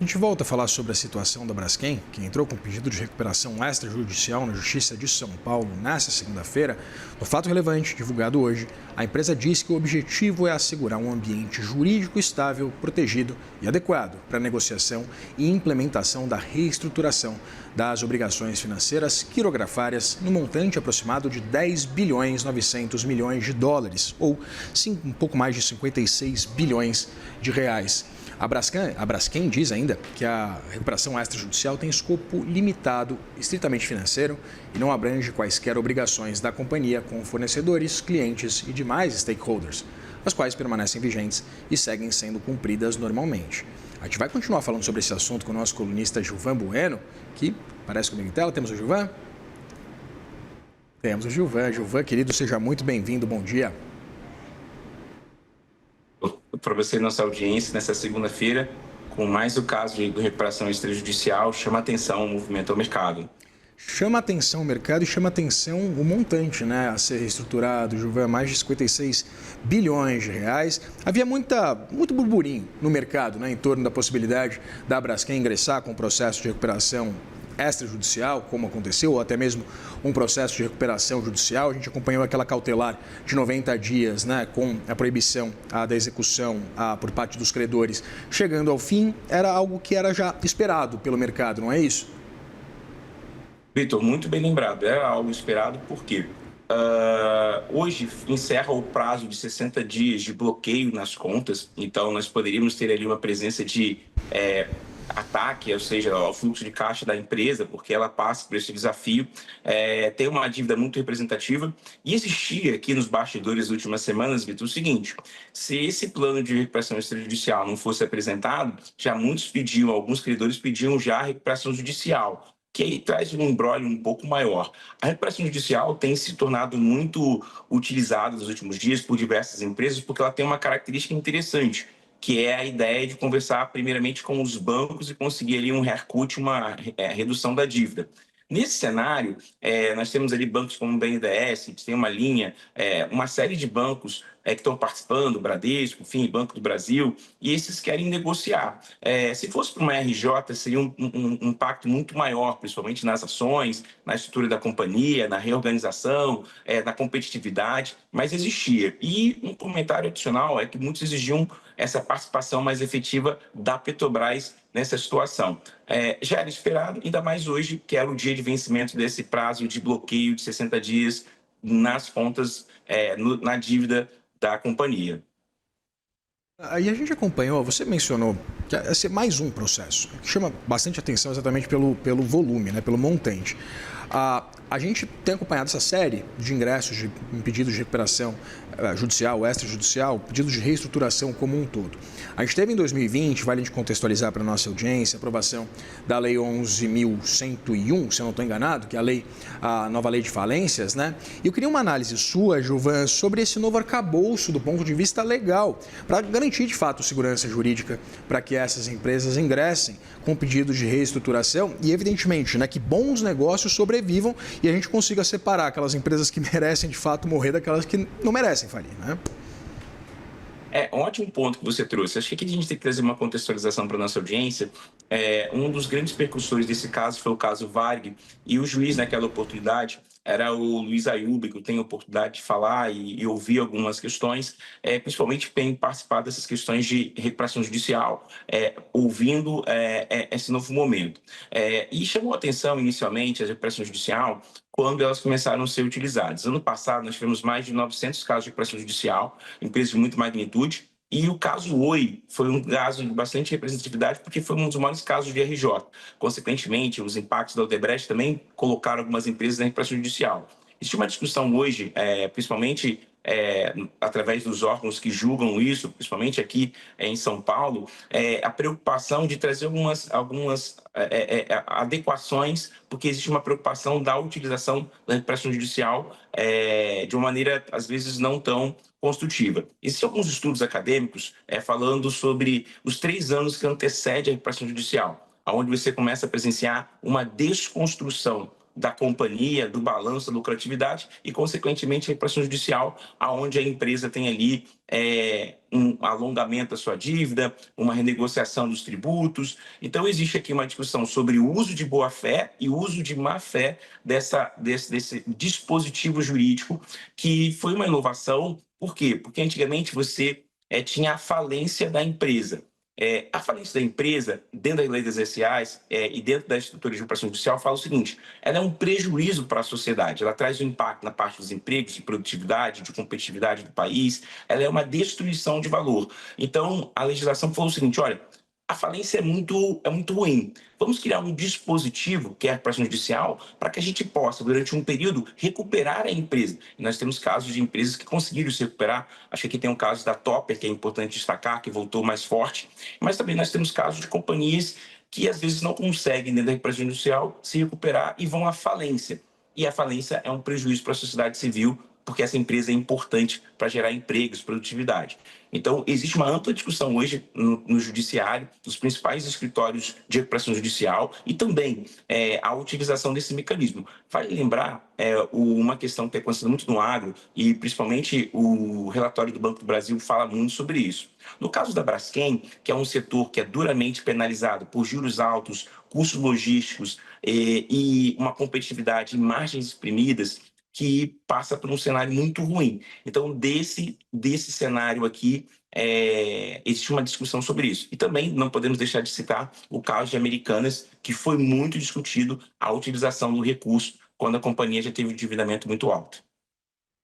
A gente volta a falar sobre a situação da Braskem, que entrou com pedido de recuperação extrajudicial na Justiça de São Paulo nesta segunda-feira. No fato relevante divulgado hoje, a empresa diz que o objetivo é assegurar um ambiente jurídico estável, protegido e adequado para a negociação e implementação da reestruturação das obrigações financeiras quirografárias no montante aproximado de 10 bilhões 900 milhões de dólares, ou um pouco mais de 56 bilhões de reais. A Braskem diz ainda que a recuperação extrajudicial tem escopo limitado, estritamente financeiro, e não abrange quaisquer obrigações da companhia com fornecedores, clientes e demais stakeholders, as quais permanecem vigentes e seguem sendo cumpridas normalmente. A gente vai continuar falando sobre esse assunto com o nosso colunista Gilvan Bueno, que aparece comigo em tela. Temos o Gilvan? Temos o Gilvan. Gilvan, querido, seja muito bem-vindo. Bom dia. Para você e nossa audiência nessa segunda-feira, com mais o caso de recuperação extrajudicial, chama atenção o movimento ao mercado. Chama atenção o mercado e chama atenção o montante, né, a ser reestruturado, Gilvan, mais de 56 bilhões de reais. Havia muito burburinho no mercado, né, em torno da possibilidade da Braskem ingressar com o processo de recuperação extrajudicial, como aconteceu, ou até mesmo um processo de recuperação judicial. A gente acompanhou aquela cautelar de 90 dias, né, com a proibição da execução por parte dos credores. Chegando ao fim, era algo que era já esperado pelo mercado, não é isso? Vitor, muito bem lembrado. Era algo esperado porque hoje encerra o prazo de 60 dias de bloqueio nas contas, então nós poderíamos ter ali uma presença de ataque, ou seja, ao fluxo de caixa da empresa, porque ela passa por esse desafio, tem uma dívida muito representativa, e existia aqui nos bastidores das últimas semanas, Vitor, o seguinte: se esse plano de recuperação extrajudicial não fosse apresentado, já alguns credores pediam já a recuperação judicial, que aí traz um imbróglio um pouco maior. A recuperação judicial tem se tornado muito utilizada nos últimos dias por diversas empresas, porque ela tem uma característica interessante, que é a ideia de conversar primeiramente com os bancos e conseguir ali um haircut, uma redução da dívida. Nesse cenário, nós temos ali bancos como o BNDES, que tem uma linha, uma série de bancos que estão participando, Bradesco, enfim, Banco do Brasil, e esses querem negociar. Se fosse para uma RJ, seria um impacto muito maior, principalmente nas ações, na estrutura da companhia, na reorganização, na competitividade, mas existia. E um comentário adicional é que muitos exigiam essa participação mais efetiva da Petrobras nessa situação. Já era esperado, ainda mais hoje, que era o dia de vencimento desse prazo de bloqueio de 60 dias nas contas, na dívida da companhia. Aí a gente acompanhou, você mencionou que ia ser mais um processo, que chama bastante atenção exatamente pelo volume, né, pelo montante. A gente tem acompanhado essa série de ingressos de pedidos de recuperação judicial, extrajudicial, pedidos de reestruturação como um todo. A gente teve em 2020, vale a gente contextualizar para a nossa audiência, a aprovação da Lei 11.101, se eu não estou enganado, que é a nova lei de falências, né? E eu queria uma análise sua, Gilvan, sobre esse novo arcabouço do ponto de vista legal, para garantir de fato segurança jurídica para que essas empresas ingressem com pedidos de reestruturação e, evidentemente, né, que bons negócios sobrevivam e a gente consiga separar aquelas empresas que merecem de fato morrer daquelas que não merecem falir, né? Um ótimo ponto que você trouxe. Acho que aqui a gente tem que trazer uma contextualização para a nossa audiência. Um dos grandes percussores desse caso foi o caso Varig, e o juiz naquela oportunidade era o Luiz Ayub, que eu tenho a oportunidade de falar e ouvir algumas questões, principalmente bem participar dessas questões de recuperação judicial, ouvindo esse novo momento. E chamou a atenção inicialmente a recuperação judicial quando elas começaram a ser utilizadas. Ano passado, nós tivemos mais de 900 casos de recuperação judicial, empresas de muita magnitude, e o caso Oi foi um caso de bastante representatividade porque foi um dos maiores casos de RJ. Consequentemente, os impactos da Odebrecht também colocaram algumas empresas na recuperação judicial. Existe uma discussão hoje, principalmente através dos órgãos que julgam isso, principalmente aqui em São Paulo, a preocupação de trazer algumas adequações, porque existe uma preocupação da utilização da recuperação judicial de uma maneira, às vezes, não tão construtiva. Existem alguns estudos acadêmicos falando sobre os 3 anos que antecedem a recuperação judicial, onde você começa a presenciar uma desconstrução da companhia, do balanço, da lucratividade e, consequentemente, a recuperação judicial, aonde a empresa tem ali um alongamento da sua dívida, uma renegociação dos tributos. Então, existe aqui uma discussão sobre o uso de boa-fé e o uso de má-fé desse dispositivo jurídico, que foi uma inovação. Por quê? Porque antigamente você tinha a falência da empresa. A falência da empresa, dentro das leis das SAs e dentro da estrutura de recuperação judicial, fala o seguinte: ela é um prejuízo para a sociedade, ela traz um impacto na parte dos empregos, de produtividade, de competitividade do país, ela é uma destruição de valor. Então, a legislação falou o seguinte: olha, a falência é muito ruim. Vamos criar um dispositivo, que é a recuperação judicial, para que a gente possa, durante um período, recuperar a empresa. E nós temos casos de empresas que conseguiram se recuperar. Acho que aqui tem um caso da Topper, que é importante destacar, que voltou mais forte. Mas também nós temos casos de companhias que, às vezes, não conseguem, dentro da recuperação judicial, se recuperar e vão à falência. E a falência é um prejuízo para a sociedade civil, porque essa empresa é importante para gerar empregos, produtividade. Então, existe uma ampla discussão hoje no judiciário, nos principais escritórios de recuperação judicial e também a utilização desse mecanismo. Vale lembrar uma questão que tem acontecido muito no agro e, principalmente, o relatório do Banco do Brasil fala muito sobre isso. No caso da Braskem, que é um setor que é duramente penalizado por juros altos, custos logísticos e uma competitividade e margens exprimidas, que passa por um cenário muito ruim. Então, desse cenário aqui, existe uma discussão sobre isso. E também não podemos deixar de citar o caso de Americanas, que foi muito discutido a utilização do recurso quando a companhia já teve um endividamento muito alto.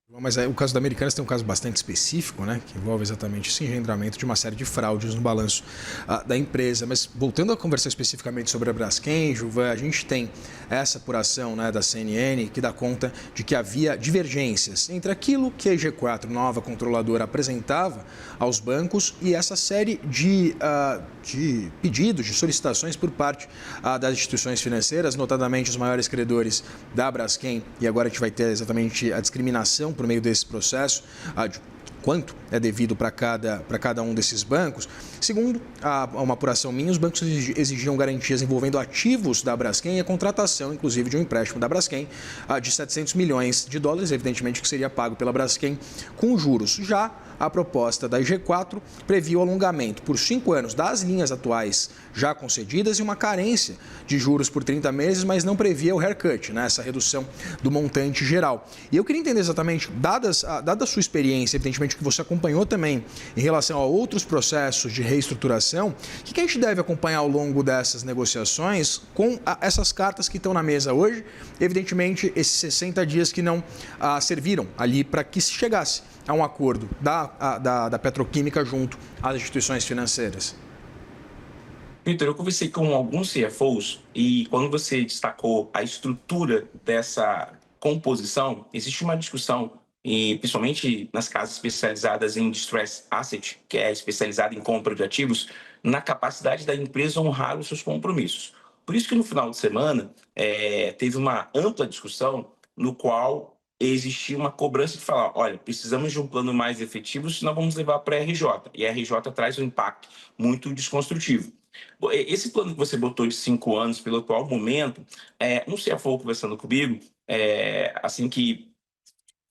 Mas o caso da Americanas tem um caso bastante específico, né, que envolve exatamente esse engendramento de uma série de fraudes no balanço da empresa. Mas voltando a conversar especificamente sobre a Braskem, Gilvan, a gente tem essa apuração, né, da CNN que dá conta de que havia divergências entre aquilo que a G4, nova controladora, apresentava aos bancos e essa série de pedidos, de solicitações por parte das instituições financeiras, notadamente os maiores credores da Braskem, e agora a gente vai ter exatamente a discriminação por meio desse processo, de quanto é devido para cada um desses bancos. Segundo uma apuração minha, os bancos exigiam garantias envolvendo ativos da Braskem e a contratação, inclusive, de um empréstimo da Braskem de 700 milhões de dólares, evidentemente que seria pago pela Braskem com juros. Já a proposta da G4 previa o alongamento por 5 anos das linhas atuais já concedidas e uma carência de juros por 30 meses, mas não previa o haircut, né, essa redução do montante geral. E eu queria entender exatamente, dada a sua experiência, evidentemente que você acompanhou também em relação a outros processos de reestruturação, o que a gente deve acompanhar ao longo dessas negociações com essas cartas que estão na mesa hoje, evidentemente esses 60 dias que não serviram ali para que se chegasse a um acordo da petroquímica junto às instituições financeiras? Vitor, eu conversei com alguns CFOs e quando você destacou a estrutura dessa composição, existe uma discussão, e principalmente nas casas especializadas em distress asset, que é especializada em compra de ativos, na capacidade da empresa honrar os seus compromissos. Por isso que no final de semana teve uma ampla discussão no qual existia uma cobrança de falar, olha, precisamos de um plano mais efetivo, senão vamos levar para a RJ. E a RJ traz um impacto muito desconstrutivo. Esse plano que você botou de 5 anos, pelo atual momento, um CFO conversando comigo, assim que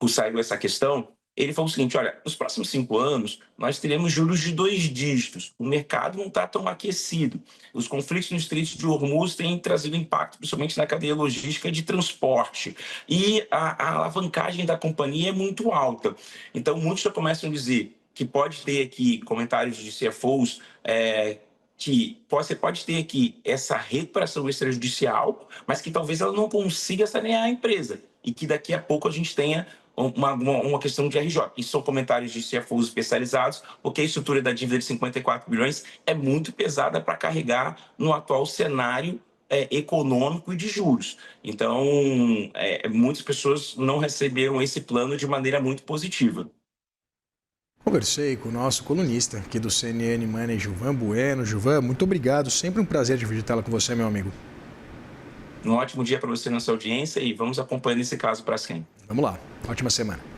saiu essa questão, ele falou o seguinte, olha, nos próximos 5 anos, nós teremos juros de 2 dígitos. O mercado não está tão aquecido. Os conflitos no Estreito de Hormuz têm trazido impacto, principalmente na cadeia logística de transporte. E a alavancagem da companhia é muito alta. Então, muitos já começam a dizer que pode ter aqui comentários de CFOs que você pode ter aqui essa recuperação extrajudicial, mas que talvez ela não consiga sanear a empresa. E que daqui a pouco a gente tenha uma questão de RJ. Isso são comentários de CFOs especializados, porque a estrutura da dívida de 54 bilhões é muito pesada para carregar no atual cenário econômico e de juros. Então, muitas pessoas não receberam esse plano de maneira muito positiva. Conversei com o nosso colunista aqui do CNN Money, Gilvan Bueno. Gilvan, muito obrigado. Sempre um prazer dividir tela com você, meu amigo. Um ótimo dia para você na sua audiência e vamos acompanhando esse caso para Braskem. Vamos lá. Ótima semana.